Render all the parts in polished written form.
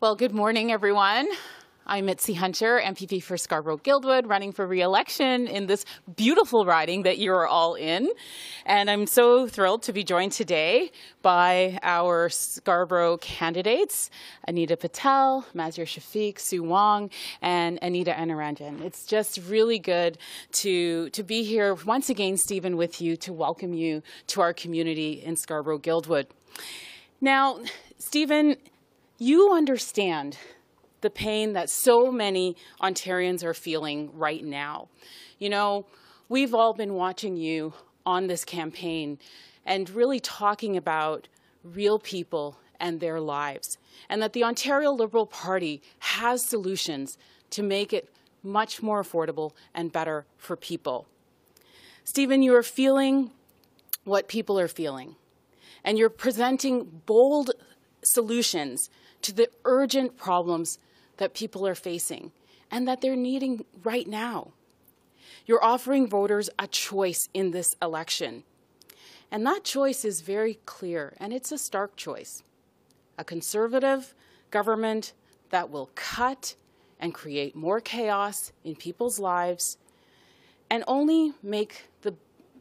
Well, good morning, everyone. I'm Mitzi Hunter, MPP for Scarborough-Guildwood, running for re-election in this beautiful riding that you're all in. And I'm so thrilled to be joined today by our Scarborough candidates, Anita Patel, Mazir Shafiq, Sue Wong, and Anita Anaranjan. It's just really good to be here once again, Stephen, with you, to welcome you to our community in Scarborough-Guildwood. Now, Stephen, you understand the pain that so many Ontarians are feeling right now. You know, we've all been watching you on this campaign and really talking about real people and their lives, and that the Ontario Liberal Party has solutions to make it much more affordable and better for people. Stephen, you are feeling what people are feeling, and you're presenting bold solutions to the urgent problems that people are facing and that they're needing right now. You're offering voters a choice in this election. And that choice is very clear, and it's a stark choice. A Conservative government that will cut and create more chaos in people's lives and only make the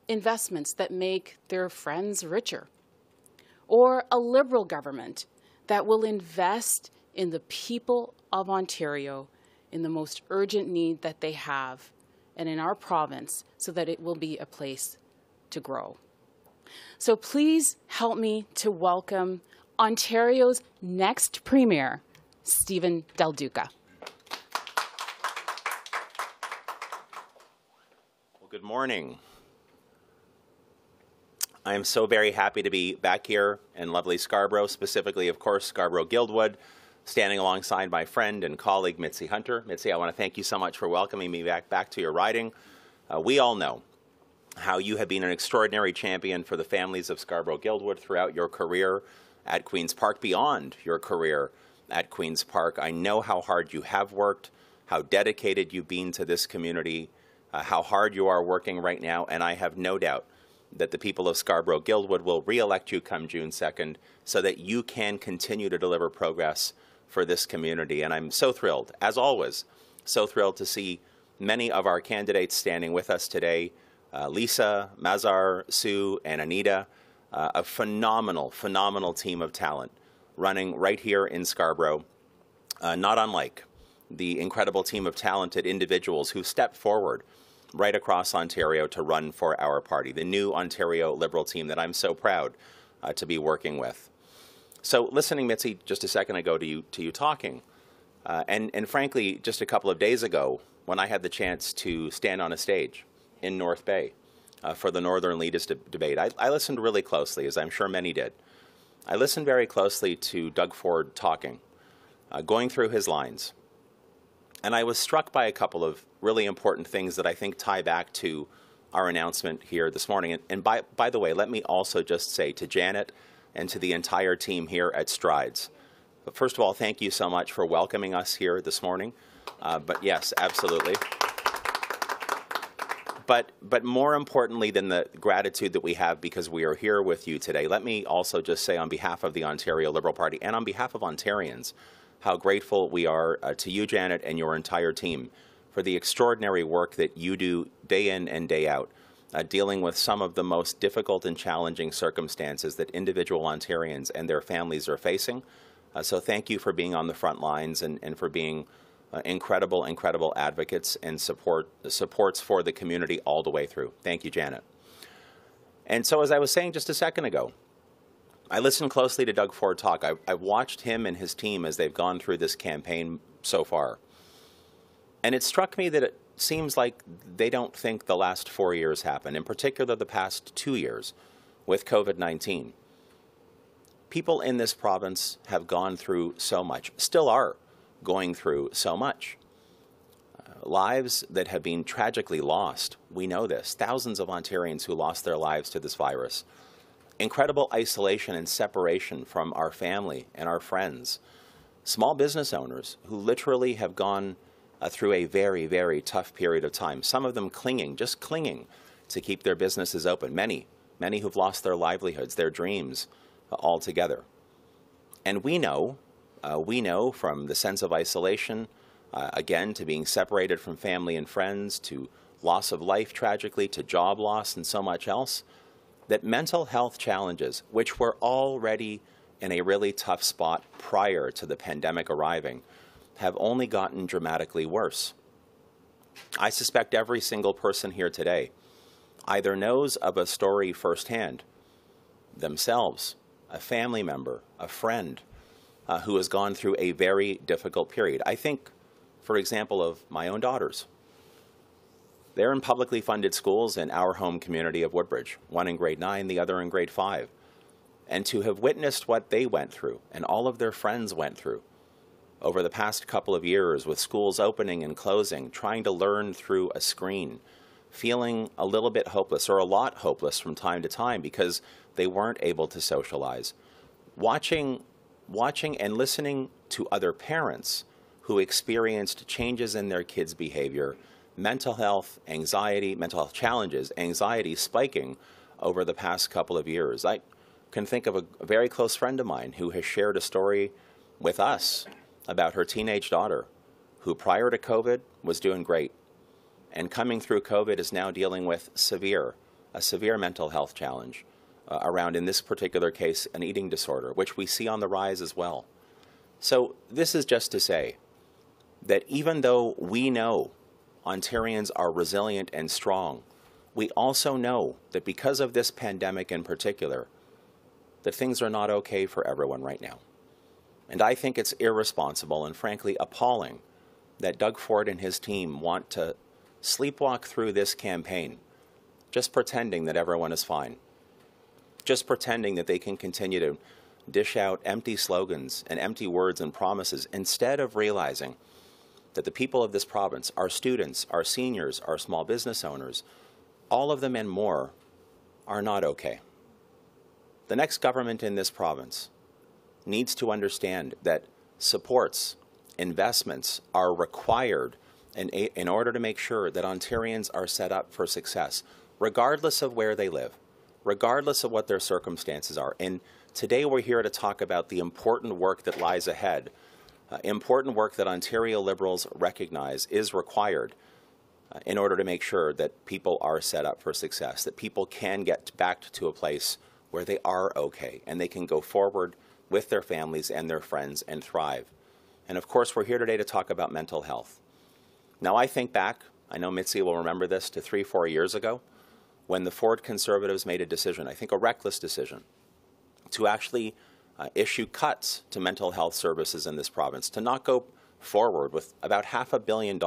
investments that make their friends richer. Or a Liberal government that will invest in the people of Ontario in the most urgent need that they have and in our province so that it will be a place to grow. So please help me to welcome Ontario's next Premier, Stephen Del Duca. Well, good morning. I am so very happy to be back here in lovely Scarborough, specifically, of course, Scarborough-Guildwood, standing alongside my friend and colleague, Mitzi Hunter. Mitzi, I want to thank you so much for welcoming me back to your riding. We all know how you have been an extraordinary champion for the families of Scarborough-Guildwood throughout your career at Queen's Park, beyond your career at Queen's Park. I know how hard you have worked, how dedicated you've been to this community, how hard you are working right now, and I have no doubt that the people of Scarborough-Guildwood will re-elect you come June 2nd so that you can continue to deliver progress for this community. And I'm so thrilled, as always, so thrilled to see many of our candidates standing with us today. Lisa, Mazar, Sue, and Anita, a phenomenal team of talent running right here in Scarborough, not unlike the incredible team of talented individuals who stepped forward right across Ontario to run for our party, the new Ontario Liberal team that I'm so proud to be working with. So listening, Mitzi, just a second ago to you talking, and frankly, just a couple of days ago, when I had the chance to stand on a stage in North Bay for the Northern Leaders debate, I listened really closely, as I'm sure many did. I listened very closely to Doug Ford talking, going through his lines. And I was struck by a couple of really important things that I think tie back to our announcement here this morning. And by the way, let me also just say to Janet and to the entire team here at Strides, but first of all, thank you so much for welcoming us here this morning. But yes, absolutely. But more importantly than the gratitude that we have because we are here with you today, let me also just say on behalf of the Ontario Liberal Party and on behalf of Ontarians, how grateful we are to you, Janet, and your entire team for the extraordinary work that you do day in and day out, dealing with some of the most difficult and challenging circumstances that individual Ontarians and their families are facing. So thank you for being on the front lines and for being incredible advocates and supports for the community all the way through. Thank you, Janet. And so as I was saying just a second ago, I listened closely to Doug Ford talk. I've watched him and his team as they've gone through this campaign so far. And it struck me that it seems like they don't think the last 4 years happened, in particular the past 2 years with COVID-19. People in this province have gone through so much, still are going through so much. Lives that have been tragically lost, we know this. Thousands of Ontarians who lost their lives to this virus. Incredible isolation and separation from our family and our friends. Small business owners who literally have gone through a very tough period of time. Some of them just clinging to keep their businesses open. Many who've lost their livelihoods, their dreams altogether. And we know We know from the sense of isolation, again, to being separated from family and friends, to loss of life tragically, to job loss and so much else, that mental health challenges, which were already in a really tough spot prior to the pandemic arriving, have only gotten dramatically worse. I suspect every single person here today either knows of a story firsthand, themselves, a family member, a friend, who has gone through a very difficult period. I think, for example, of my own daughters. They're in publicly funded schools in our home community of Woodbridge, one in grade 9, the other in grade 5. And to have witnessed what they went through and all of their friends went through over the past couple of years with schools opening and closing, trying to learn through a screen, feeling a little bit hopeless or a lot hopeless from time to time because they weren't able to socialize. Watching and listening to other parents who experienced changes in their kids' behavior, mental health, anxiety, mental health challenges, anxiety spiking over the past couple of years. I can think of a very close friend of mine who has shared a story with us about her teenage daughter who prior to COVID was doing great and coming through COVID is now dealing with a severe mental health challenge around, in this particular case, an eating disorder, which we see on the rise as well. So this is just to say that even though we know Ontarians are resilient and strong, we also know that because of this pandemic in particular, that things are not okay for everyone right now. And I think it's irresponsible and frankly appalling that Doug Ford and his team want to sleepwalk through this campaign, just pretending that everyone is fine, just pretending that they can continue to dish out empty slogans and empty words and promises instead of realizing that the people of this province, our students, our seniors, our small business owners, all of them and more are not okay. The next government in this province needs to understand that supports, investments are required in order to make sure that Ontarians are set up for success, regardless of where they live, regardless of what their circumstances are. And today we're here to talk about the important work that lies ahead, important work that Ontario Liberals recognize is required in order to make sure that people are set up for success, that people can get back to a place where they are okay and they can go forward with their families and their friends and thrive. And of course, we're here today to talk about mental health. Now, I think back, I know Mitzi will remember this, to 3-4 years ago, when the Ford Conservatives made a decision, I think a reckless decision, to actually issue cuts to mental health services in this province, to not go forward with about $500 million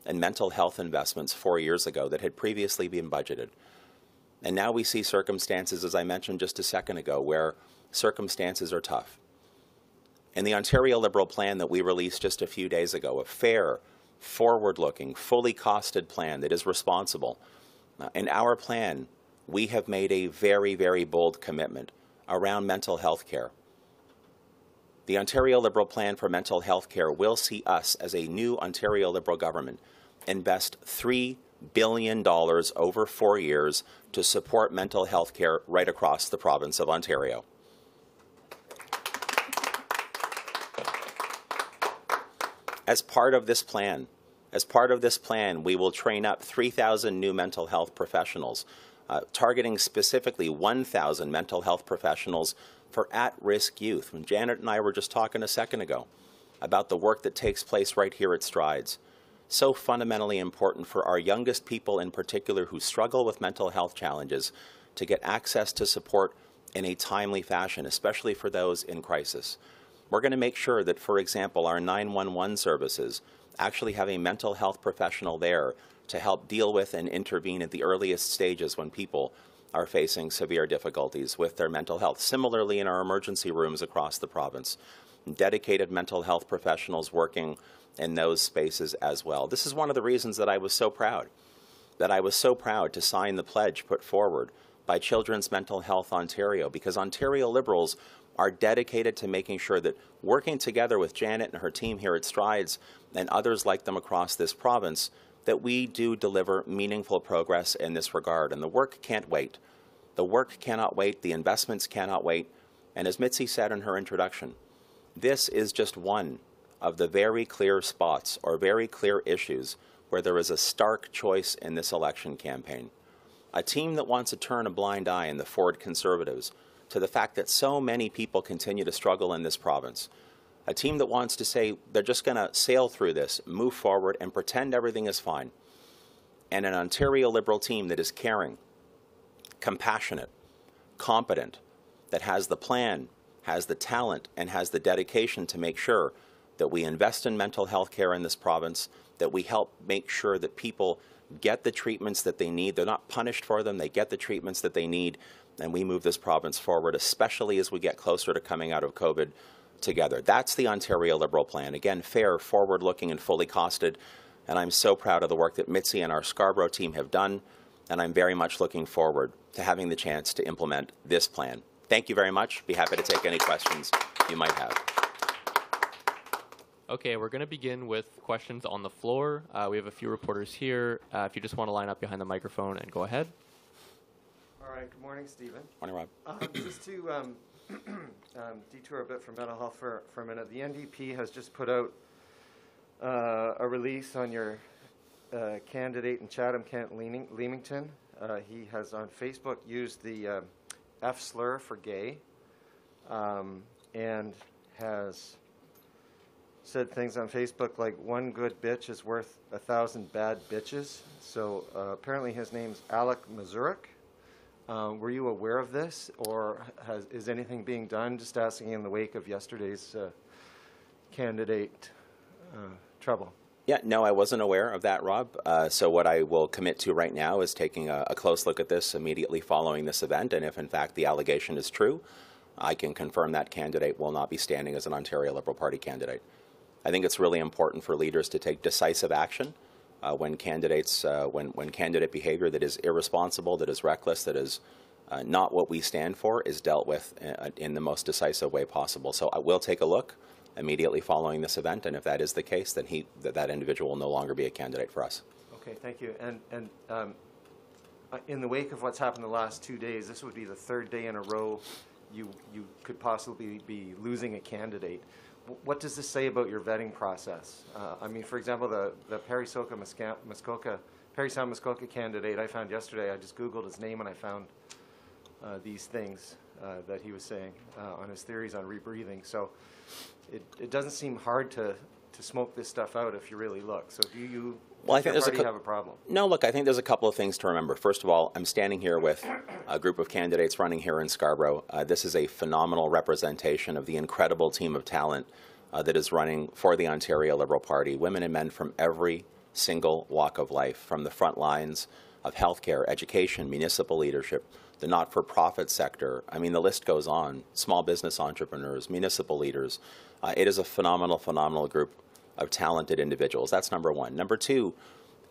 in mental health investments 4 years ago that had previously been budgeted. And now we see circumstances, as I mentioned just a second ago, where circumstances are tough. In the Ontario Liberal plan that we released just a few days ago, a fair, forward-looking, fully costed plan that is responsible. In our plan, we have made a very, very bold commitment around mental health care. The Ontario Liberal plan for mental health care will see us, as a new Ontario Liberal government, invest $3 billion over 4 years to support mental health care right across the province of Ontario. As part of this plan, we will train up 3,000 new mental health professionals, targeting specifically 1,000 mental health professionals for at-risk youth. And Janet and I were just talking a second ago about the work that takes place right here at Strides. So fundamentally important for our youngest people in particular who struggle with mental health challenges to get access to support in a timely fashion, especially for those in crisis. We're going to make sure that, for example, our 911 services actually have a mental health professional there to help deal with and intervene at the earliest stages when people are facing severe difficulties with their mental health. Similarly, in our emergency rooms across the province, dedicated mental health professionals working in those spaces as well. This is one of the reasons that I was so proud to sign the pledge put forward by Children's Mental Health Ontario, because Ontario Liberals are dedicated to making sure that, working together with Janet and her team here at Strides and others like them across this province, that we do deliver meaningful progress in this regard. And the work can't wait. The work cannot wait. The investments cannot wait. And as Mitzi said in her introduction, This is just one of the very clear spots or very clear issues where there is a stark choice in this election campaign. A team that wants to turn a blind eye in the Ford Conservatives to the fact that so many people continue to struggle in this province. A team that wants to say they're just going to sail through this, move forward, and pretend everything is fine. And an Ontario Liberal team that is caring, compassionate, competent, that has the plan, has the talent, and has the dedication to make sure that we invest in mental health care in this province, that we help make sure that people get the treatments that they need. They're not punished for them. They get the treatments that they need, and we move this province forward, especially as we get closer to coming out of COVID together. That's the Ontario Liberal plan. Again, fair, forward-looking, and fully costed. And I'm so proud of the work that Mitzi and our Scarborough team have done, and I'm very much looking forward to having the chance to implement this plan. Thank you very much. Be happy to take any questions you might have. Okay, we're going to begin with questions on the floor. We have a few reporters here. If you just want to line up behind the microphone and go ahead. All right, good morning, Stephen. Morning, Rob. Just to detour a bit from mental health for a minute, the NDP has just put out a release on your candidate in Chatham-Kent-Leamington. He has on Facebook used the F slur for gay and has said things on Facebook like one good bitch is worth 1,000 bad bitches. So apparently his name's Alec Mazurek. Were you aware of this, or is anything being done? Just asking in the wake of yesterday's candidate trouble. Yeah, no, I wasn't aware of that, Rob. So what I will commit to right now is taking a close look at this immediately following this event, and if in fact the allegation is true, I can confirm that candidate will not be standing as an Ontario Liberal Party candidate. I think it's really important for leaders to take decisive action when candidates, when candidate behavior that is irresponsible, that is reckless, that is not what we stand for, is dealt with in the most decisive way possible. So I will take a look immediately following this event, and if that is the case, then that individual will no longer be a candidate for us. Okay, thank you. And in the wake of what's happened the last 2 days, this would be the third day in a row you could possibly be losing a candidate. What does this say about your vetting process? I mean, for example, the Parry Sound Muskoka candidate I found yesterday, I just Googled his name and I found these things that he was saying on his theories on rebreathing. So it doesn't seem hard to smoke this stuff out if you really look. So do you have a problem? No, look, I think there's a couple of things to remember. First of all, I'm standing here with a group of candidates running here in Scarborough. This is a phenomenal representation of the incredible team of talent that is running for the Ontario Liberal Party, women and men from every single walk of life, from the front lines of healthcare, education, municipal leadership, the not-for-profit sector. I mean, the list goes on. Small business entrepreneurs, municipal leaders. It is a phenomenal group of talented individuals. That's number one. Number two,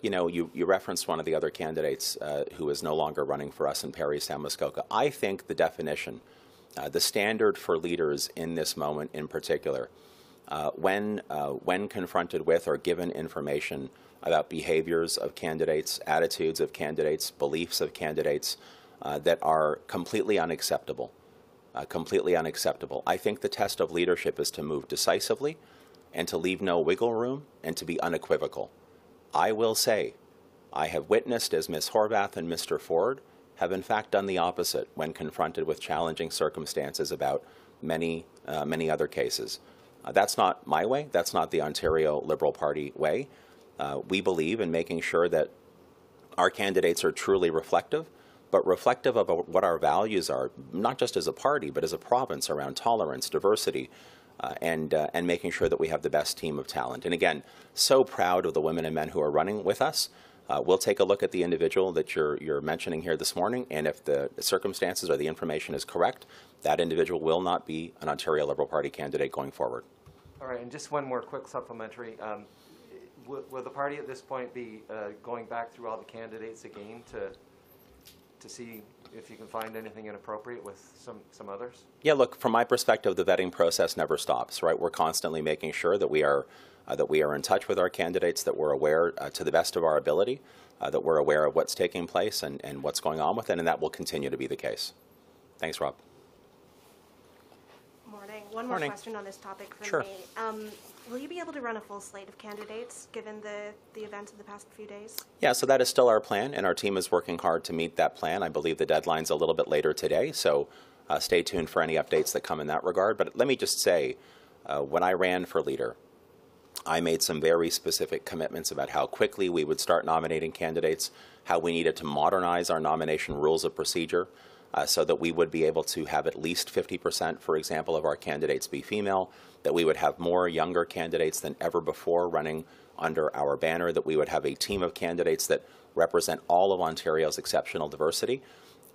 you know, you referenced one of the other candidates who is no longer running for us in Parry Sound Muskoka. I think the definition, the standard for leaders in this moment in particular, when confronted with or given information about behaviors of candidates, attitudes of candidates, beliefs of candidates that are completely unacceptable, I think the test of leadership is to move decisively and to leave no wiggle room and to be unequivocal. I will say, I have witnessed as Ms. Horvath and Mr. Ford have in fact done the opposite when confronted with challenging circumstances about many other cases. That's not my way. That's not the Ontario Liberal Party way. We believe in making sure that our candidates are truly reflective, but reflective of what our values are, not just as a party, but as a province around tolerance, diversity, and making sure that we have the best team of talent. And again, so proud of the women and men who are running with us. We'll take a look at the individual that you're mentioning here this morning, and if the circumstances or the information is correct, that individual will not be an Ontario Liberal Party candidate going forward. All right, and just one more quick supplementary. Will the party at this point be going back through all the candidates again to see if you can find anything inappropriate with some others? Yeah, look, from my perspective, the vetting process never stops, right? We're constantly making sure that we are in touch with our candidates, that we're aware to the best of our ability, that we're aware of what's taking place and what's going on with it, and that will continue to be the case. Thanks, Rob. Morning. one more Morning. question on this topic from Sure. me. Will you be able to run a full slate of candidates given the events of the past few days? Yeah, so that is still our plan, and our team is working hard to meet that plan. I believe the deadline's a little bit later today, so stay tuned for any updates that come in that regard. But let me just say, when I ran for leader, I made some very specific commitments about how quickly we would start nominating candidates, how we needed to modernize our nomination rules of procedure so that we would be able to have at least 50%, for example, of our candidates be female, that we would have more younger candidates than ever before running under our banner, that we would have a team of candidates that represent all of Ontario's exceptional diversity.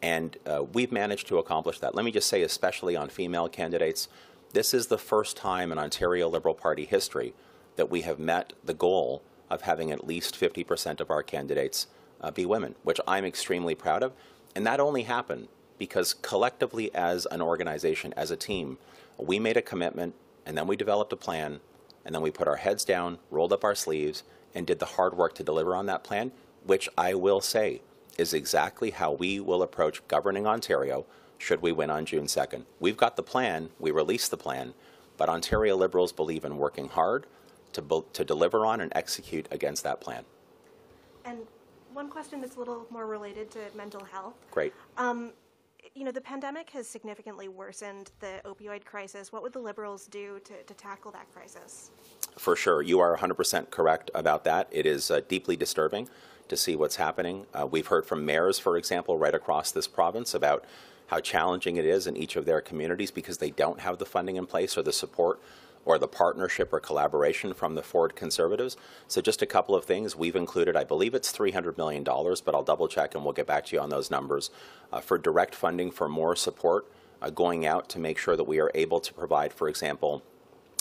And we've managed to accomplish that. Let me just say, especially on female candidates, this is the first time in Ontario Liberal Party history that we have met the goal of having at least 50% of our candidates be women, which I'm extremely proud of. And that only happened because collectively as an organization, as a team, we made a commitment, and then we developed a plan, and then we put our heads down, rolled up our sleeves, and did the hard work to deliver on that plan, which I will say is exactly how we will approach governing Ontario should we win on June 2nd. We've got the plan, we released the plan, but Ontario Liberals believe in working hard to deliver on and execute against that plan. And one question that's a little more related to mental health. Great. You know, the pandemic has significantly worsened the opioid crisis. What would the Liberals do to tackle that crisis? For sure. You are 100% correct about that. It is deeply disturbing to see what's happening. We've heard from mayors, for example, right across this province about how challenging it is in each of their communities because they don't have the funding in place or the support or the partnership or collaboration from the Ford Conservatives. So just a couple of things. We've included, I believe it's $300 million, but I'll double check and we'll get back to you on those numbers, for direct funding for more support going out to make sure that we are able to provide, for example,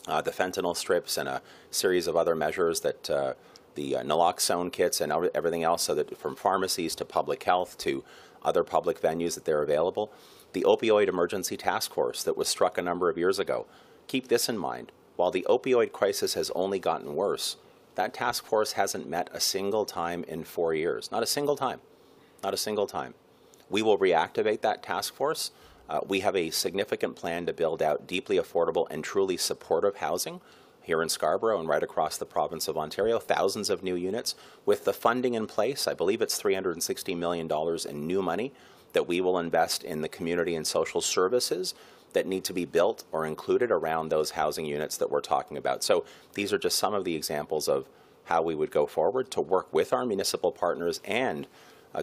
the fentanyl strips and a series of other measures that the naloxone kits and everything else, so that from pharmacies to public health to other public venues that they're available. The Opioid Emergency Task Force that was struck a number of years ago. Keep this in mind. While the opioid crisis has only gotten worse, that task force hasn't met a single time in 4 years. Not a single time. Not a single time. We will reactivate that task force. We have a significant plan to build out deeply affordable and truly supportive housing here in Scarborough and right across the province of Ontario, thousands of new units. With the funding in place, I believe it's $360 million in new money that we will invest in the community and social services that need to be built or included around those housing units that we're talking about. So these are just some of the examples of how we would go forward to work with our municipal partners and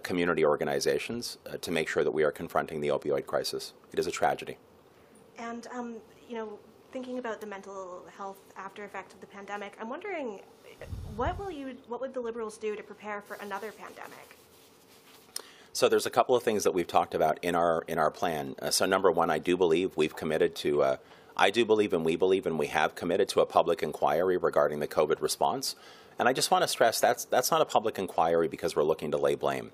community organizations to make sure that we are confronting the opioid crisis. It is a tragedy. And, you know, thinking about the mental health after effect of the pandemic, I'm wondering, what would the Liberals do to prepare for another pandemic? So there's a couple of things that we've talked about in our plan. So number one, I do believe we've committed to, we have committed to a public inquiry regarding the COVID response. And I just want to stress that's not a public inquiry because we're looking to lay blame.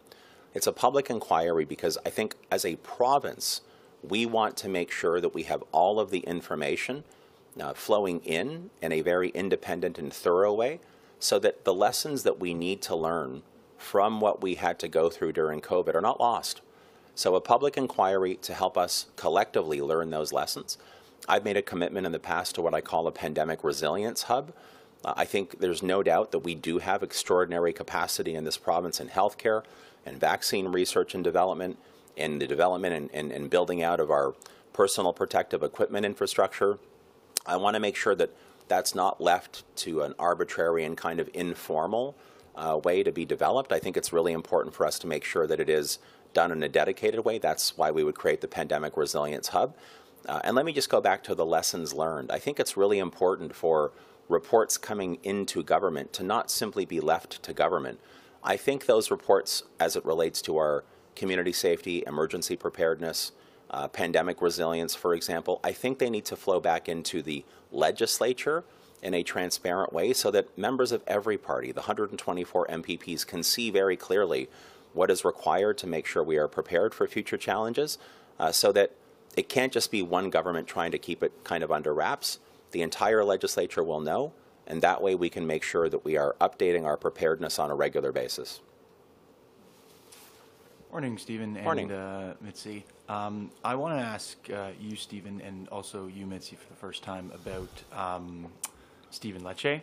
It's a public inquiry because I think as a province, we want to make sure that we have all of the information flowing in a very independent and thorough way so that the lessons that we need to learn from what we had to go through during COVID are not lost. So a public inquiry to help us collectively learn those lessons. I've made a commitment in the past to what I call a pandemic resilience hub. I think there's no doubt that we do have extraordinary capacity in this province in healthcare and vaccine research and development, in the development and building out of our personal protective equipment infrastructure. I want to make sure that that's not left to an arbitrary and kind of informal way to be developed. I think it's really important for us to make sure that it is done in a dedicated way. That's why we would create the Pandemic Resilience Hub. And let me just go back to the lessons learned. I think it's really important for reports coming into government to not simply be left to government. I think those reports, as it relates to our community safety, emergency preparedness, pandemic resilience, for example, I think they need to flow back into the legislature in a transparent way so that members of every party, the 124 MPPs, can see very clearly what is required to make sure we are prepared for future challenges so that it can't just be one government trying to keep it kind of under wraps. The entire legislature will know, and that way we can make sure that we are updating our preparedness on a regular basis. Morning, Stephen Morning. and Mitzi. I want to ask you, Stephen, and also you, Mitzi, for the first time about Stephen Lecce.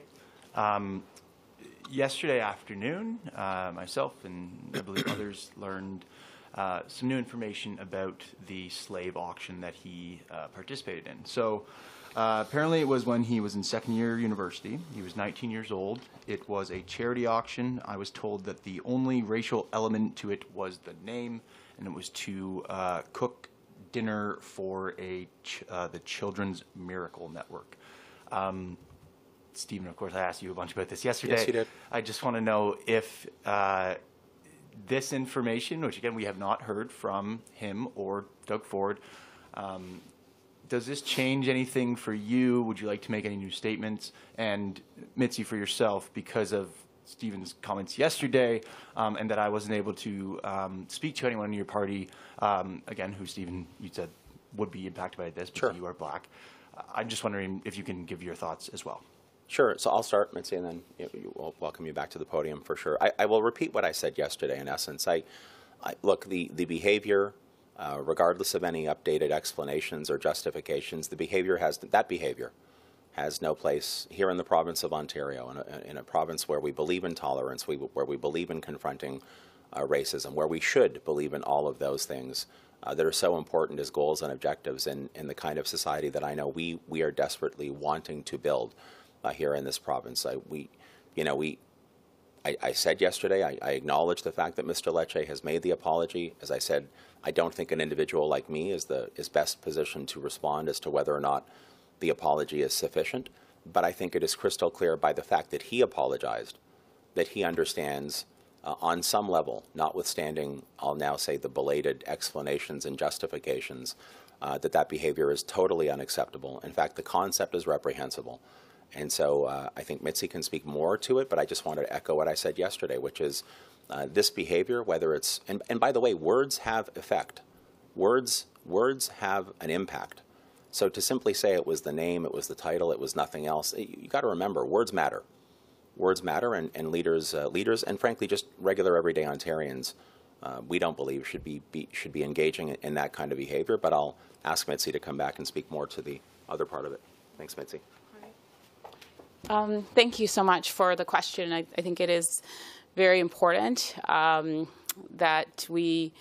Yesterday afternoon, myself and I believe others learned some new information about the slave auction that he participated in. So apparently it was when he was in second year university. He was 19 years old. It was a charity auction. I was told that the only racial element to it was the name, and it was to cook dinner for the Children's Miracle Network. Stephen, of course, I asked you a bunch about this yesterday. Yes, you did. I just want to know if this information, which again we have not heard from him or Doug Ford, does this change anything for you? Would you like to make any new statements? And Mitzi, for yourself, because of Stephen's comments yesterday, and that I wasn't able to speak to anyone in your party, again, who Stephen, you said, would be impacted by this, because you are black. I'm just wondering if you can give your thoughts as well. Sure. So I'll start, Mitzi, and then we'll welcome you back to the podium for sure. I will repeat what I said yesterday. In essence, look, the behavior, regardless of any updated explanations or justifications, that behavior has no place here in the province of Ontario, in a province where we believe in tolerance, where we believe in confronting racism, where we should believe in all of those things that are so important as goals and objectives in the kind of society that I know we are desperately wanting to build here in this province. I said yesterday, I acknowledge the fact that Mr. Lecce has made the apology. As I said, I don't think an individual like me is best positioned to respond as to whether or not the apology is sufficient. But I think it is crystal clear by the fact that he apologized, that he understands on some level, notwithstanding, I'll now say, the belated explanations and justifications, that behavior is totally unacceptable. In fact, the concept is reprehensible. And so I think Mitzi can speak more to it, but I just wanted to echo what I said yesterday, which is this behavior, whether it's, and by the way, words have effect. Words have an impact. So to simply say it was the name, it was the title, it was nothing else, you got to remember, words matter. Words matter, and leaders, and frankly, just regular everyday Ontarians, we don't believe should be engaging in that kind of behavior. But I'll ask Mitzi to come back and speak more to the other part of it. Thanks, Mitzi. Thank you so much for the question. I think it is very important that we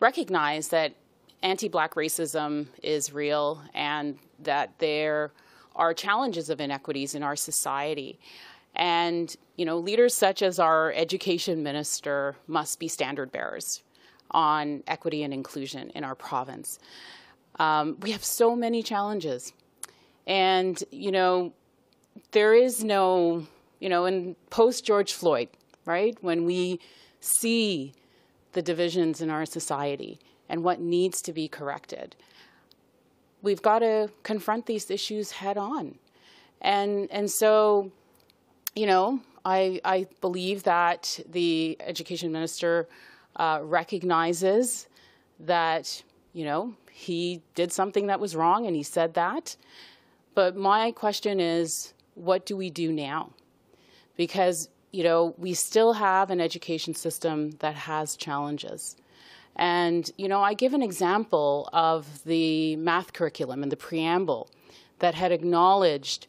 recognize that anti-Black racism is real and that there are challenges of inequities in our society. And, leaders such as our education minister must be standard bearers on equity and inclusion in our province. We have so many challenges. And, there is no, in post-George Floyd, right, when we see the divisions in our society and what needs to be corrected, we've got to confront these issues head on. And so, I believe that the education minister recognizes that, he did something that was wrong, and he said that. But my question is, what do we do now? Because, we still have an education system that has challenges. And, I give an example of the math curriculum and the preamble that had acknowledged,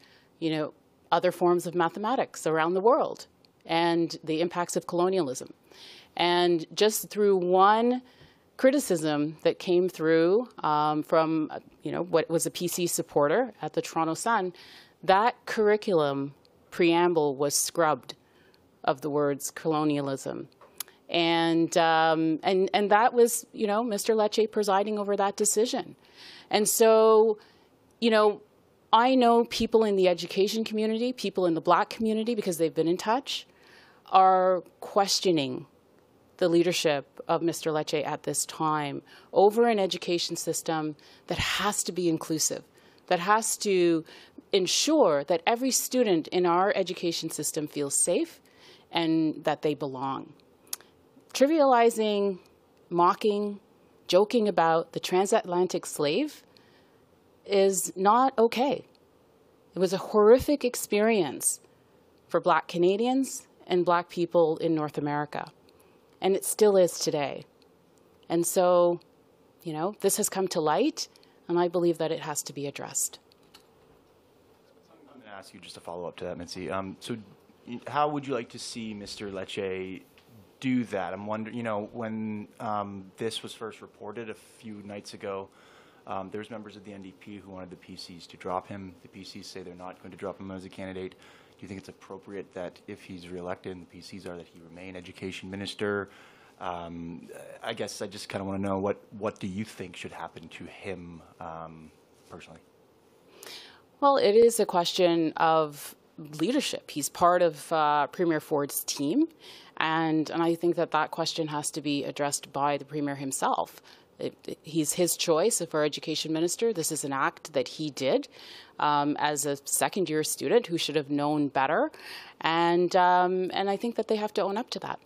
other forms of mathematics around the world and the impacts of colonialism. And just through one criticism that came through from, what was a PC supporter at the Toronto Sun, that curriculum preamble was scrubbed of the words colonialism. And that was, Mr. Lecce presiding over that decision. And so, I know people in the education community, people in the Black community, because they've been in touch, are questioning the leadership of Mr. Lecce at this time over an education system that has to be inclusive, that has to ensure that every student in our education system feels safe and that they belong. Trivializing, mocking, joking about the transatlantic slave is not okay. It was a horrific experience for Black Canadians and Black people in North America, and it still is today. And so, you know, this has come to light, and I believe that it has to be addressed. I'm going to ask you just a follow-up to that, Mitzi. So how would you like to see Mr. Lecce do that? I'm wondering, you know, when this was first reported a few nights ago, there's members of the NDP who wanted the PCs to drop him. The PCs say they're not going to drop him as a candidate. Do you think it's appropriate that if he's reelected, and the PCs are, that he remain education minister? I guess I just kind of want to know what do you think should happen to him personally? Well, it is a question of leadership. He's part of Premier Ford's team, and I think that that question has to be addressed by the Premier himself. He's his choice for education minister. This is an act that he did as a second-year student who should have known better, and I think that they have to own up to that.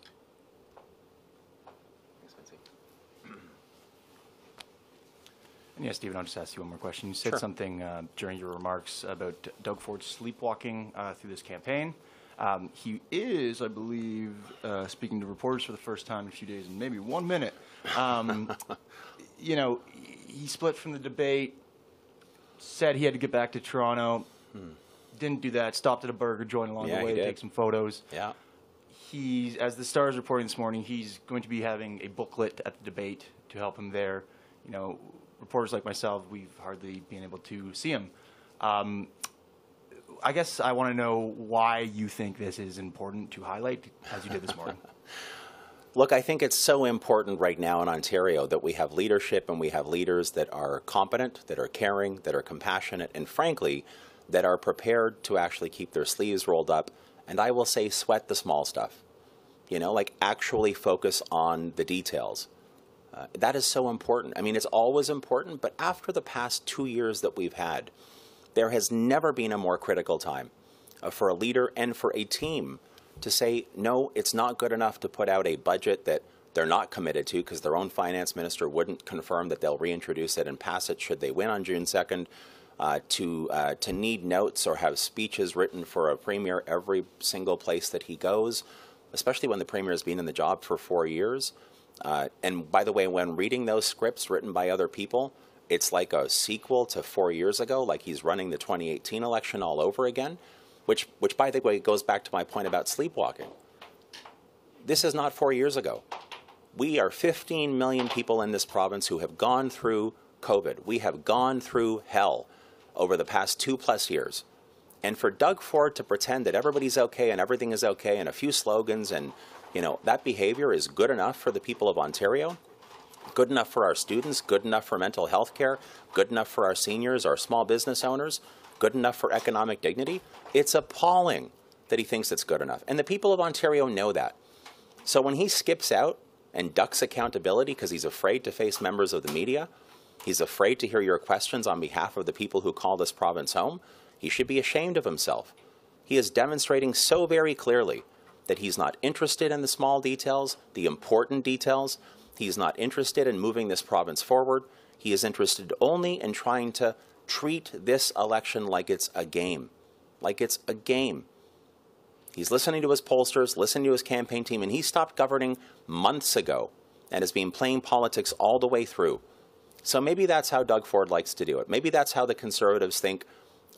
And yes, Stephen, I'll just ask you one more question. You said Sure. something during your remarks about Doug Ford sleepwalking through this campaign. He is, I believe, speaking to reporters for the first time in a few days, in maybe 1 minute. You know, he split from the debate, said he had to get back to Toronto, didn't do that, stopped at a burger joint along Yeah, the way he to did. take some photos. Yeah. He's, as the Star is reporting this morning, he's going to be having a booklet at the debate to help him there. You know, reporters like myself, we've hardly been able to see him. I guess I want to know why you think this is important to highlight, as you did this morning. Look, I think it's so important right now in Ontario that we have leadership and we have leaders that are competent, that are caring, that are compassionate, and frankly, that are prepared to actually keep their sleeves rolled up. And I will say, sweat the small stuff. You know, like actually focus on the details. That is so important. I mean, it's always important, but after the past 2 years that we've had, there has never been a more critical time for a leader and for a team to say, no, it's not good enough to put out a budget that they're not committed to because their own finance minister wouldn't confirm that they'll reintroduce it and pass it should they win on June 2nd, to need notes or have speeches written for a premier every single place that he goes, especially when the premier has been in the job for 4 years. And by the way, when reading those scripts written by other people, it's like a sequel to 4 years ago, like he's running the 2018 election all over again, which by the way, goes back to my point about sleepwalking. This is not 4 years ago. We are 15 million people in this province who have gone through COVID. We have gone through hell over the past 2+ years. And for Doug Ford to pretend that everybody's okay and everything is okay and a few slogans and, you know, that behavior is good enough for the people of Ontario, good enough for our students, good enough for mental health care, good enough for our seniors, our small business owners, good enough for economic dignity. It's appalling that he thinks it's good enough. And the people of Ontario know that. So when he skips out and ducks accountability because he's afraid to face members of the media, he's afraid to hear your questions on behalf of the people who call this province home, he should be ashamed of himself. He is demonstrating so very clearly that he's not interested in the small details, the important details. He's not interested in moving this province forward. He is interested only in trying to treat this election like it's a game. Like it's a game. He's listening to his pollsters, listening to his campaign team, and he stopped governing months ago and has been playing politics all the way through. So maybe that's how Doug Ford likes to do it. Maybe that's how the Conservatives think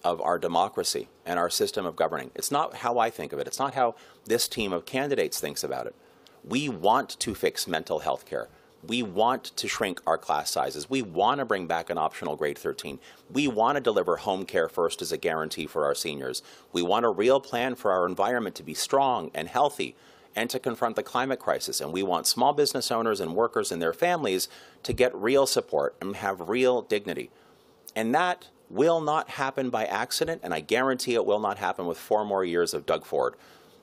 of our democracy and our system of governing. It's not how I think of it. It's not how this team of candidates thinks about it. We want to fix mental health care. We want to shrink our class sizes. We want to bring back an optional grade 13. We want to deliver home care first as a guarantee for our seniors. We want a real plan for our environment to be strong and healthy and to confront the climate crisis. And we want small business owners and workers and their families to get real support and have real dignity. And that will not happen by accident, and I guarantee it will not happen with 4 more years of Doug Ford.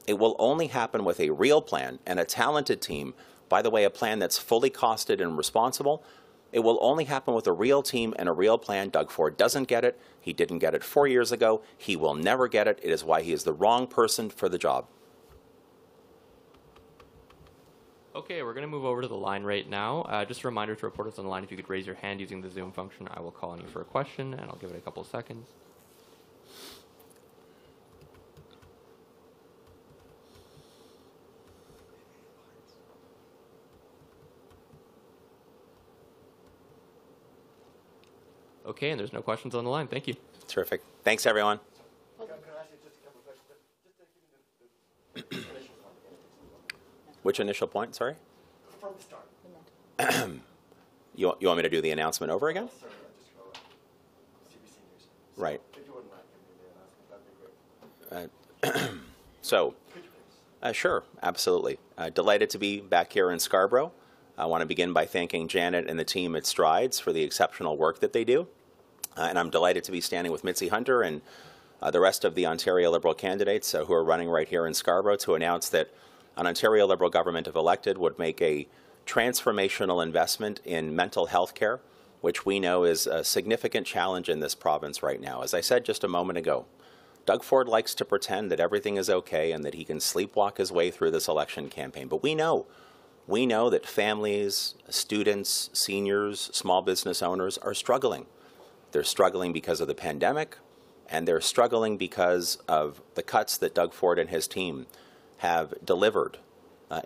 It will only happen with a real plan and a talented team. By the way, a plan that's fully costed and responsible. It will only happen with a real team and a real plan. Doug Ford doesn't get it. He didn't get it 4 years ago. He will never get it. It is why he is the wrong person for the job. Okay, we're going to move over to the line right now. Just a reminder to reporters on the line, if you could raise your hand using the Zoom function, I will call on you for a question, and I'll give it a couple of seconds. Okay, and there's no questions on the line. Thank you. Terrific. Thanks, everyone. Which initial point, sorry? From the start. You want me to do the announcement over again? Sorry, I just go CBC News. Right. If you wouldn't mind giving me the announcement, that'd be great. So, Could you please? sure, absolutely. Delighted to be back here in Scarborough. I want to begin by thanking Janet and the team at Strides for the exceptional work that they do. And I'm delighted to be standing with Mitzi Hunter and the rest of the Ontario Liberal candidates who are running right here in Scarborough to announce that an Ontario Liberal government, if elected, would make a transformational investment in mental health care, which we know is a significant challenge in this province right now. As I said just a moment ago, Doug Ford likes to pretend that everything is okay and that he can sleepwalk his way through this election campaign. But we know that families, students, seniors, small business owners are struggling. They're struggling because of the pandemic, and they're struggling because of the cuts that Doug Ford and his team have delivered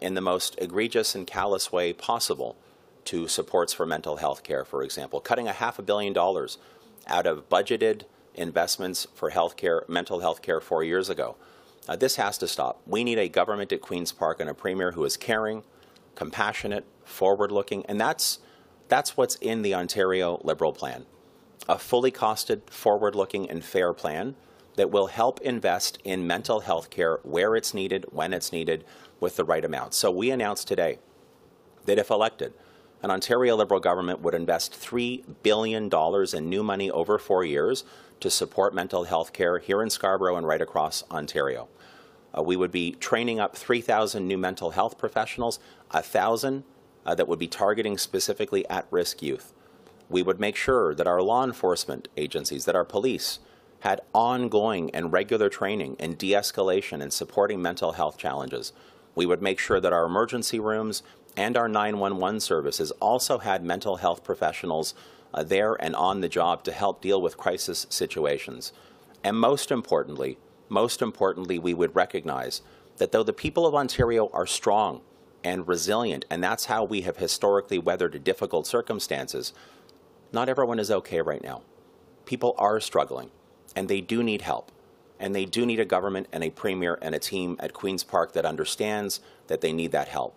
in the most egregious and callous way possible to supports for mental health care, for example. Cutting $500 million out of budgeted investments for healthcare, mental health care 4 years ago. This has to stop. We need a government at Queen's Park and a premier who is caring, compassionate, forward-looking, and that's what's in the Ontario Liberal plan. A fully costed, forward-looking, and fair plan that will help invest in mental health care where it's needed, when it's needed, with the right amount. So we announced today that if elected, an Ontario Liberal government would invest $3 billion in new money over 4 years to support mental health care here in Scarborough and right across Ontario. We would be training up 3,000 new mental health professionals, 1,000 that would be targeting specifically at-risk youth. We would make sure that our law enforcement agencies, that our police, had ongoing and regular training in de-escalation and supporting mental health challenges. We would make sure that our emergency rooms and our 911 services also had mental health professionals there and on the job to help deal with crisis situations. And most importantly, we would recognize that though the people of Ontario are strong and resilient, and that's how we have historically weathered difficult circumstances, not everyone is okay right now. People are struggling, and they do need help. And they do need a government and a premier and a team at Queen's Park that understands that they need that help.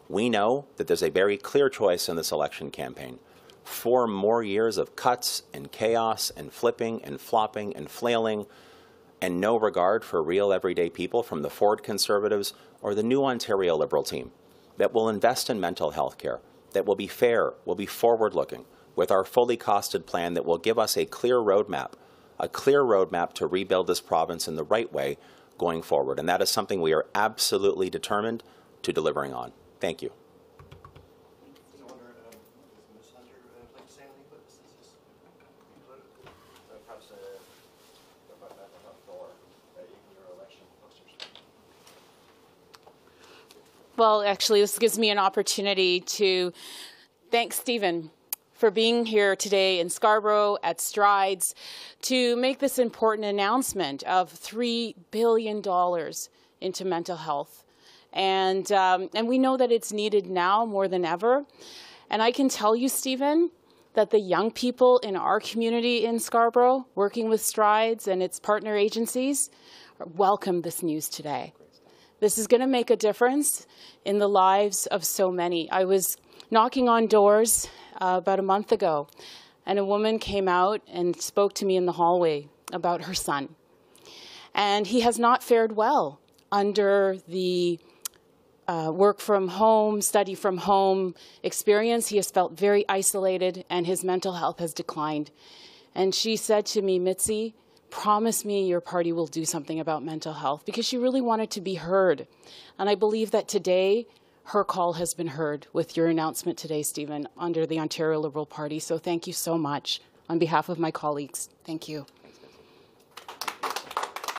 We know that there's a very clear choice in this election campaign. 4 more years of cuts and chaos and flipping and flopping and flailing and no regard for real everyday people from the Ford Conservatives or the new Ontario Liberal team that will invest in mental health care, that will be fair, will be forward-looking, with our fully costed plan that will give us a clear roadmap to rebuild this province in the right way going forward. And that is something we are absolutely determined to delivering on. Thank you. I wonder, does Ms. Hunter like to say anything about this? Is this included? Perhaps about that for your election posters. Well, actually, this gives me an opportunity to thank Stephen for being here today in Scarborough at Strides to make this important announcement of $3 billion into mental health. And we know that it's needed now more than ever. And I can tell you, Stephen, that the young people in our community in Scarborough, working with Strides and its partner agencies, welcome this news today. This is going to make a difference in the lives of so many. I was knocking on doors about a month ago, and a woman came out and spoke to me in the hallway about her son. And he has not fared well under the work from home, study from home experience. He has felt very isolated, and his mental health has declined. And she said to me, Mitzi, promise me your party will do something about mental health, because she really wanted to be heard. And I believe that today, her call has been heard with your announcement today, Stephen, under the Ontario Liberal Party. So thank you so much on behalf of my colleagues. Thank you.